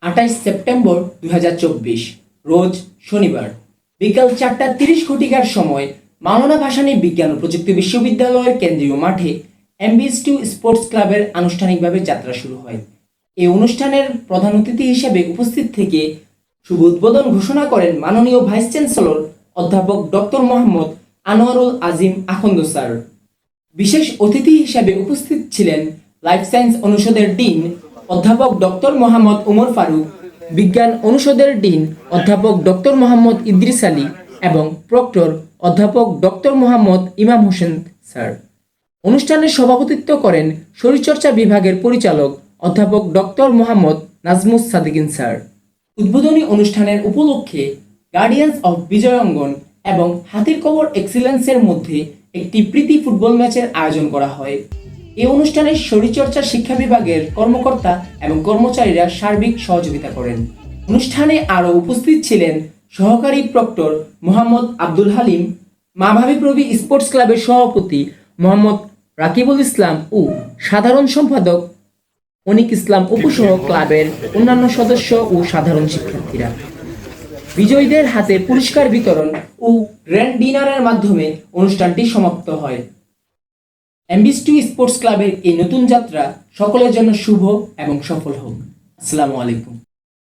28 September 2024 রোজ শনিবার বিকাল 4:30 সময় মাওলানা ভাসানী বিজ্ঞান ও প্রযুক্তি বিশ্ববিদ্যালয়ের কেন্দ্রীয় মাঠে এমবিএস2 স্পোর্টস ক্লাবের আনুষ্ঠানিকভাবে যাত্রা শুরু হয়। এই অনুষ্ঠানের প্রধান অতিথি হিসেবে উপস্থিত থেকে শুভ উদ্বোধন ঘোষণা করেন মাননীয় ভাইস চ্যান্সেলর অধ্যাপক ডক্টর মোহাম্মদ আনোয়ারুল আজিম আখন্দ স্যার। বিশেষ অতিথি হিসেবে উপস্থিত ছিলেন লাইফ সায়েন্স অনুষদের ডিন অধ্যাপক ডক্টর মোহাম্মদ উমর ফারুক, বিজ্ঞান অনুষদের ডিন অধ্যাপক ডক্টর মোহাম্মদ ইদ্রিস আলী এবং প্রক্টর অধ্যাপক ডক্টর মোহাম্মদ ইমাম হোসেন স্যার। অনুষ্ঠানে সভাপতিত্ব করেন শরীরচর্চা বিভাগের পরিচালক অধ্যাপক ডক্টর মোহাম্মদ নাজমুস সাদিকিন স্যার। উদ্বোধনী অনুষ্ঠানের উপলক্ষে গার্ডিয়ান্স অফ বিজয়ঙ্গন এবং হাতির কবর এক্সিলেন্সের মধ্যে একটি প্রীতি ফুটবল ম্যাচের আয়োজন করা হয়। এই অনুষ্ঠানে শরীরচর্চা শিক্ষা বিভাগের কর্মকর্তা এবং কর্মচারীরা সার্বিক সহযোগিতা করেন। অনুষ্ঠানে আরও উপস্থিত ছিলেন সহকারী প্রক্টর মোহাম্মদ আব্দুল হালিম, মা ভাবী প্রবি স্পোর্টস ক্লাবের সভাপতি মোহাম্মদ রাকিবুল ইসলাম ও সাধারণ সম্পাদক অনিক ইসলাম উপসহ ক্লাবের অন্যান্য সদস্য ও সাধারণ শিক্ষার্থীরা। বিজয়ীদের হাতে পুরস্কার বিতরণ ও গ্র্যান্ড ডিনারের মাধ্যমে অনুষ্ঠানটি সমাপ্ত হয়। এমবিএস2 স্পোর্টস ক্লাবের এই নতুন যাত্রা সকলের জন্য শুভ এবং সফল হোক। আসসালামু আলাইকুম।